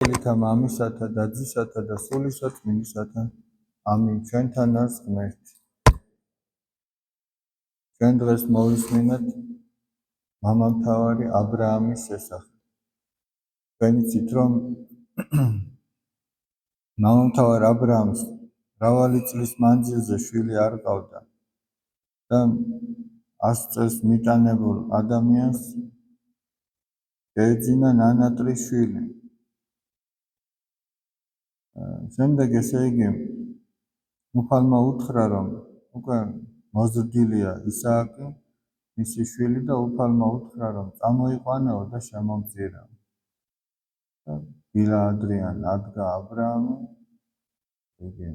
ლითა მამისათა და ძისათა და სულისა წმინდისათა. ამინ. ჩვენთან არის ღმერთი. ჩვენ დღეს მოვისმინეთ მამამთავარი აბრაამის შესახებ. თქვენ იცით, რომ მამამთავარ აბრაამს მრავალი წლის მანძილზე შვილი არ ჰყავდა და 100 წელს მიტანებულ ადამიანს შეეძინა ნანატრი შვილი. შემდეგ ესე იგი უფალმა უთხრა, რომ უკვე მოზრდილია ისააკი, მისი შვილი, და უფალმა უთხრა, რომ წამოიყვანეო და შემომწირაო. დილა ადრიან ადგა აბრაამი, იგი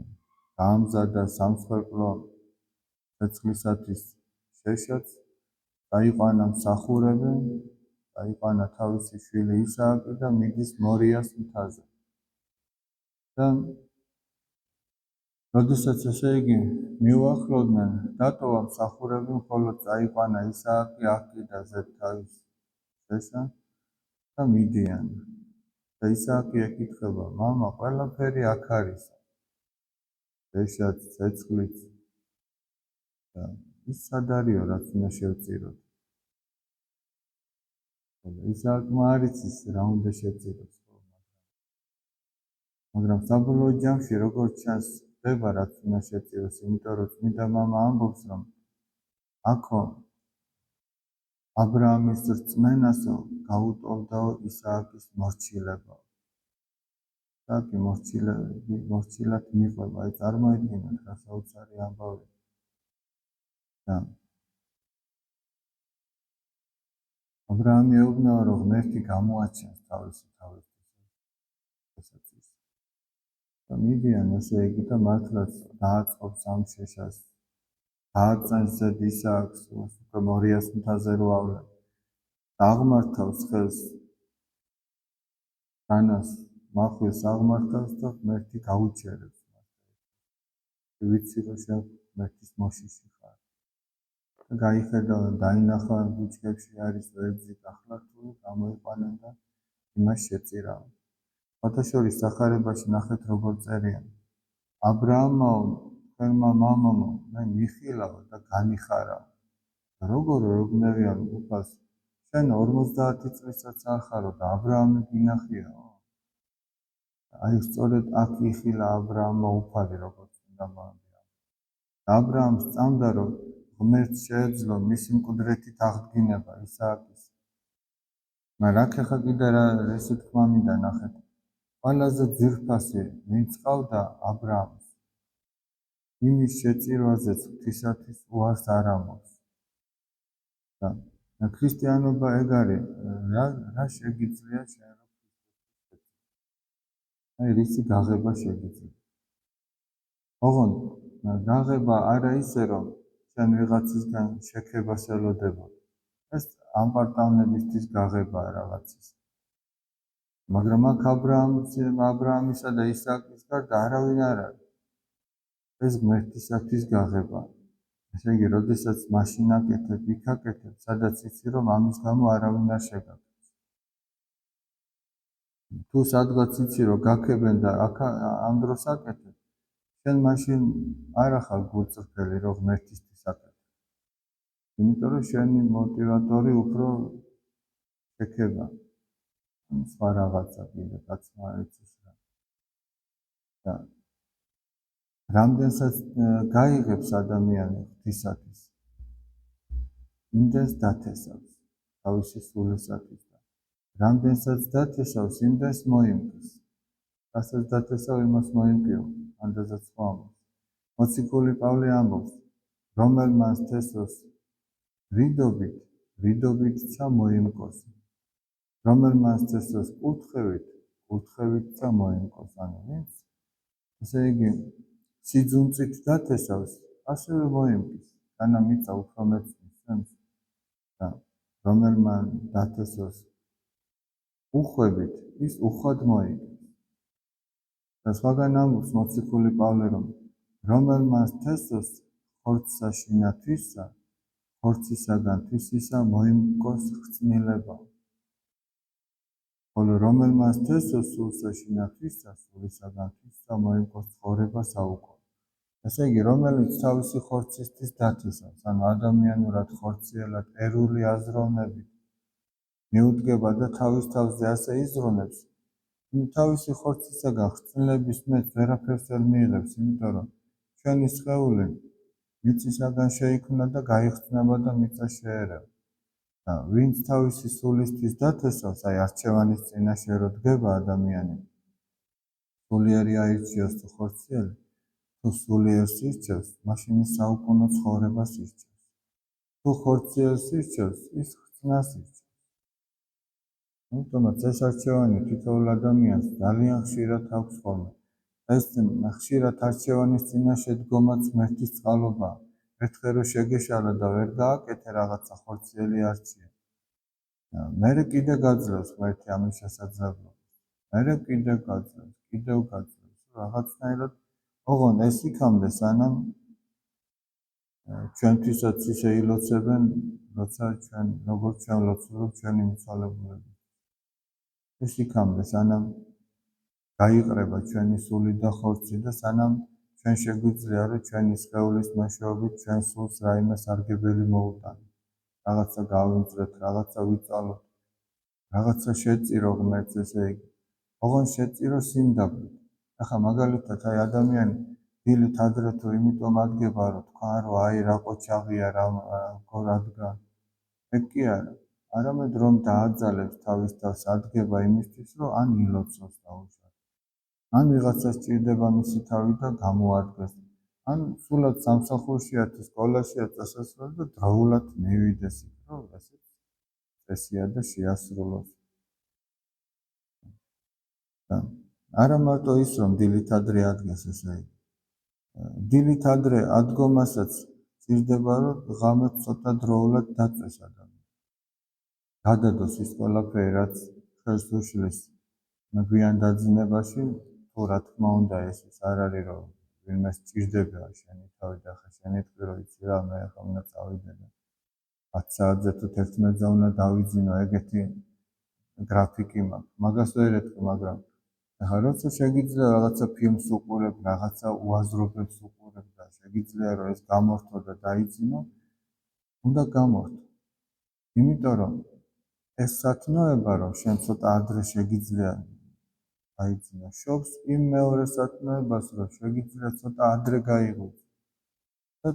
გაამზადა სამსხვერპლო ცეცხლისათვის შეშოც, დაიყვანა მსახურები, დაიყვანა თავისი შვილი ისააკი და მიდის მორიას მთაზე. და როდესაც ესე იგი მიუახლოვდნენ, დატოვა მსახურები, მხოლოდ წაიყვანა ისააკი აქ-იქ თავის შეშა და მიდიან. და ისააკი ეკითხება, მამა, ყველაფერი აქ არის, შეშაც, ცეცხლიც, და ის სად არისო, რაც უნდა შევწიროთ? ისააკმა არ იცის რა უნდა შევწიროთ, მაგრამ საბოლოო ჯამში როგორც ჩანს ხდება რაც უნდა შევწიროს, იმიტომ რომ წმინდა მამა ამბობს, რომ აქო აბრაამის რწმენასო გაუტოლდაო ისააკის მორჩილება. ისააკი მორჩილად მიყვება. აი წარმოიდგინეთ რა საოცარი ამბავი. და აბრაამი ეუბნება, რომ ღმერთი გამოაჩენს თავისი თავისთვის. და მიდიან ესე იგი და მართლაც დააწყობს ამ შეშას. დააწენს ზედ ისააკს, უკვე მორიას მთაზე რო ავლენ. აღმართავს ხელს განას, მახვილს აღმართავს და ღმერთი გაუჩერებს. ვიცი რომ შენ ღმერთის მოშიში ხარ. და გაიხედა, დაინახა ბუჩქებში არის ვერძი დახლართული, გამოიყვანა და იმას შეწირავ. ფათაშორის სახარებაში ნახეთ როგორ წერიან. აბრაამაო, თქვენმა მამამო, მე მიხილავ და განიხარავ. როგორ ეუბნებიან უფალს, შენ 50 წლისაც არ ხარო და აბრაამი გინახიაო. აი სწორედ აქ იხილა აბრაამმა უფალი, როგორც უნდა მოამბია. აბრაამს წამდა, რომ ღმერთს შეეძლო მისი მკვდრეთით აღდგინება ისააკის. მაგრამ აქ ახლა კიდე ესე თქმა მინდა ნახეთ. ყველაზე ძვირფასი ვინც ყავდა აბრაამს, იმის შეწირვაზეც ღვთისათვის უარს არ ამბობს. და ქრისტიანობა ეგ არის, რა შეგიძლია შენ რომ ქრისტეს აი რისი გაღება შეგიძლია. ოღონდ გაღება არა ისე, რომ შენ ვიღაცისგან შექებას ელოდებოდ. ეს ამპარტავნებისთვის გაღებაა რაღაცის. მაგრამ აქ აბრაამისა და ისააკის გარდა არავინ არ არის. ეს ღმერთისათვის გაღება. ესე იგი, როდესაც მაშინ აკეთებ, იქ აკეთებ, სადაც იცი, რომ ამის გამო არავინ არ შეგაგებს. თუ სადღაც იცი, რომ გაქებენ და ამ დროს აკეთებ, შენ მაშინ არ ახალ გულწრფელი, რომ ღმერთისთვის აკეთებ. იმიტომ რომ შენი მოტივატორი უფრო შექება. სხვა რაღაცა კიდე კაცმა არ იცის რა. და რამდენსაც გაიღებს ადამიანი ღვთისათვის, იმდენს დათესავს თავისი სულისათვის და რამდენსაც დათესავს, იმდენს მოიმკის. რასაც დათესავ, იმას მოიმკიო, ანდაზაც სხვა ამბობს. მოციქული პავლე ამბობს, რომელმან თესოს რიდობითცა მოიმკოს, რომელმან თესოს კურთხევითცა მოიმკოს. ანუ ვინც ესე იგი სიძუნწით დათესავს, ასევე მოიმკის, განა მიწა უფრო მეტს მისცემს. და რომელმან დათესოს უხვებით, ის უხვად მოიგებს. და სხვაგან ამბობს მოციქული პავლე, რომ რომელმან თესოს ხორცსაშინა თვისა, ხორცისაგან თვისისა მოიმკოს ხრწნილება. ხოლო რომელმაც თესო სულსა შინათვისა, სულისაგან თვისა მოიგოს ცხოვრება საუკუნო. ესე იგი, რომელიც თავისი ხორცისთვის დათესავს, ანუ ადამიანურად ხორციელად ერული აზროვნებით მიუდგება და თავის თავზე ასე იზრუნებს, თავისი ხორცისაგან ხრწნილების მეტ ვერაფერს ვერ მიიღებს, იმიტომ რომ ჩვენი სხეული მიწისაგან შეიქმნა და გაიხსნება და მიწა შეერევა. და ვინც თავისი სულისთვის დათესავს, აი არჩევანის წინაშე რო დგება ადამიანი, სულიერი აირჩიოს თუ ხორციელი, თუ სულიერს ირჩევს, მაშინ ის საუკუნო ცხოვრებას ირჩევს. თუ ხორციელს ირჩევს, ის ხრწნას ირჩევს. ამიტომაც ეს არჩევანი თითოეულ ადამიანს ძალიან ხშირად აქვს ხოლმე. ეს ხშირად არჩევანის წინაშე დგომაც ღმერთის წყალობაა. ერთხელ რო შეგეშალა და ვერ გააკეთე რაღაცა, ხორციელი არჩია. მერე კიდე გაძლევს ღმერთი ამის შესაძლებლობას. მერე კიდევ გაძლევს, რაღაცნაირად ოღონ ეს იქამდე, სანამ ჩვენთვისაც ისე ილოცებენ, როცა ჩვენ როგორც ჩვენ ლოცულობ ჩვენი მიცვალებულები. ეს იქამდე, სანამ გაიყრება ჩვენი სული და ხორცი და სანამ ჩვენ შეგვიძლია რომ ჩვენი სხეულის მეშვეობით ჩვენ სულს რაიმე სარგებელი მოუტანოთ. რაღაცა გავიმწრეთ, რაღაცა ვიწალოთ, რაღაცა შეწირო ღმერთს, ესე იგი. ოღონ შეწირო სიმდაბლით. ახლა მაგალითად აი ადამიანი დილით ადრე თუ იმიტომ ადგება რომ თქვა რომ აი რა ყოჩაღია რა რადგან ეგ კი არა, არამედ რომ დააძალებს თავის თავს ადგება იმისთვის რომ ან ილოცოს დაუშვათ, ან ვიღაცას სჭირდება მისი თავი და გამოადგეს, ან სულად სამსახურშია თუ სკოლაშია წასასვლელი და დროულად მივიდეს იქ რომ ესეც წესია და შეასრულოს. არა მარტო ის რომ დილით ადრე ადგეს, ესე იგი დილით ადრე ადგომასაც სჭირდება რომ ღამე ცოტა დროულად დაწვეს ადამიანი, გადადოს ის ყველაფერი რაც ხელს უშლის გვიან დაძინებაში, თუ რა თქმა უნდა ეს არ არის რომ ვინმე სჭირდება შენი თავი და ხა შენი თქვი რომ იცი რა მე ახლა უნდა წავიდე და 10 საათზე თუ 11-ზე უნდა დავიძინო, ეგეთი გრაფიკი მაქვს, მაგას ვერ ეთქვი, მაგრამ ახლა როცა შეგიძლია რაღაცა ფილმს უყურებ, რაღაცა უაზრობებს უყურებ და შეგიძლია რომ ეს გამორთო და დაიძინო, უნდა გამორთო. იმიტომ რომ ეს სათნოება რომ შენ ცოტა ადრე შეგიძლია დაიძინო, შობს იმ მეორე სათნოებას რომ შეგიძლია ცოტა ადრე გაიღვიძო და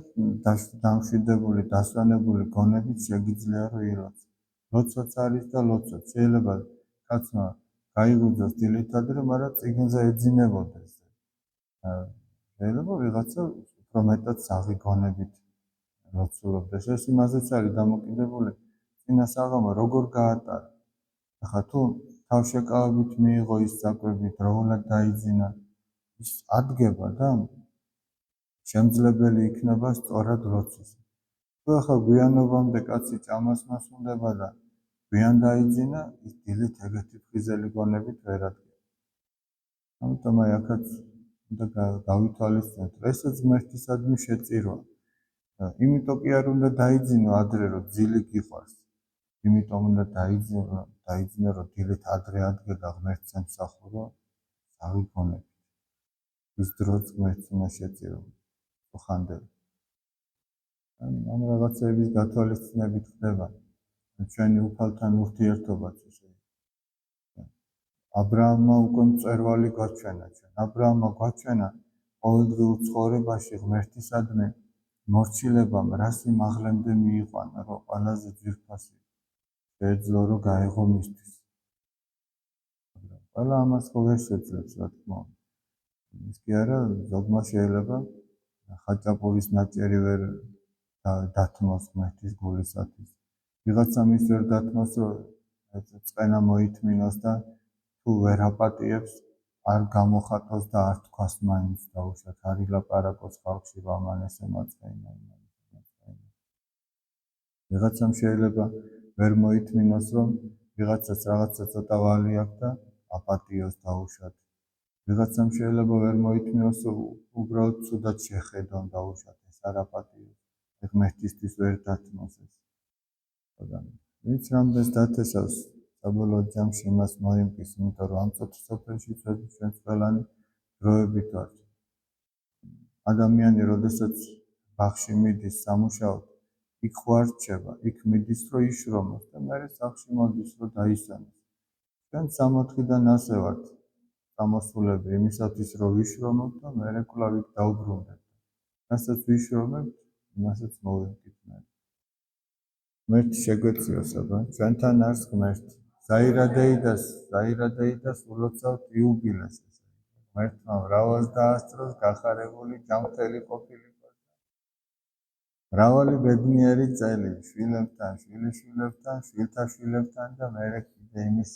დამშვიდებული, დასვენებული გონებით შეგიძლია რომ ილოცო. ლოცვაც არის და ლოცვაც შეიძლება კაცმა გაიღვიძოს დილით ადრე, მაგრამ წიგნზე ეძინებოდეს. შეიძლება ვიღაცა უფრო მეტად საღი გონებით ლოცულობდეს. ეს იმაზეც არის დამოკიდებული წინა საღამო როგორ გაატარა. ახლა თუ თავშეკავებით მიიღო ის საკვები, დროულად დაიძინა, ის ადგება და შემძლებელი იქნება სწორად ლოცვის. თუ ახლა გვიანობამდე კაცი ჭამას მასუნდება და გვიან დაიძინა, ის დილით ეგეთი ფხიზელი გონებით ვერ ადგება. ამიტომ აი აქაც უნდა გავითვალისწინოთ, ესაც ღმერთისადმი შეწირვა. იმიტომ კი არ უნდა დაიძინო ადრე, რომ ძილი გიყვარს. იმიტომ უნდა დაიძინო, რომ დილით ადრე ადგე და ღმერთს ემსახურო საღი გონებით. ის დროც ღმერთს უნდა შეწირო ხანდელი. ამ რაღაცების გათვალისწინებით ხდება ჩვენი უფალთან ურთიერთობაც ესე. აბრაამმა უკვე მწვერვალი გაჩვენა ჩვენ. აბრაამმა გაჩვენა ყოველდღიურ ცხოვრებაში ღმერთისადმი მორჩილებამ რა სიმაღლემდე მიიყვანა, რომ ყველაზე ძვირფასი შეეძლო რომ გაეღო მისთვის. ყველა ამას ხო ვერ შეძლებს, რა თქმა უნდა. ის კი არა, ზოგმა შეიძლება ხაჭაპურის ნაჭერი ვერ დათმოს ღმერთის გულისათვის. ვიღაცამ ის ვერ დათმოს, რომ წყენა მოითმინოს და თუ ვერ აპატიებს, არ გამოხატოს და არ თქვას მაინც დაუშვათ, არ ილაპარაკოს ხალხში, რომ ამან ესე მაწყენა, ვიღაცამ შეიძლება ვერ მოითმინოს, რომ ვიღაცას რაღაცა ცოტა ვალი აქვს და აპატიოს დაუშვათ. ვიღაცამ შეიძლება ვერ მოითმინოს, უბრალოდ ცუდად შეხედონ დაუშვათ, ეს არ აპატიოს. ღმერთისთვის ვერ დათმოს ეს. ვინც რამდენს დათესავს საბოლოო ჯამში იმას მოიმკის, იმიტომ რომ ამ სოფელში ჩვენ ყველანი დროებით ვართ. ადამიანი, როდესაც ბაღში მიდის სამუშაოდ, იქ ხوار რჩება, იქ მიდის, რომ იშრომოს და მერე სახლში მოდის, რომ დაისვენოს. ჩვენ 60-დან ასე ვართ გამოსულები იმისათვის, რომ ვიშრომოთ და მერე კვლავ იქ დაუბრუნდეთ. რასაც ვიშრომებთ, იმასაც მოვიმკით. ღმერთი შეგვეციოს, აბა, ჩვენთან არის ღმერთი. ზაირადეიდას ულოცავთ იუბილეს. ღმერთმა მრავალს დაასწროს, გახარებული, ჯანმრთელი ყოფილიყო. მრავალი ბედნიერი წელი შვილებთან, შვილიშვილებთან, შვილთაშვილებთან და მერე კიდე იმის.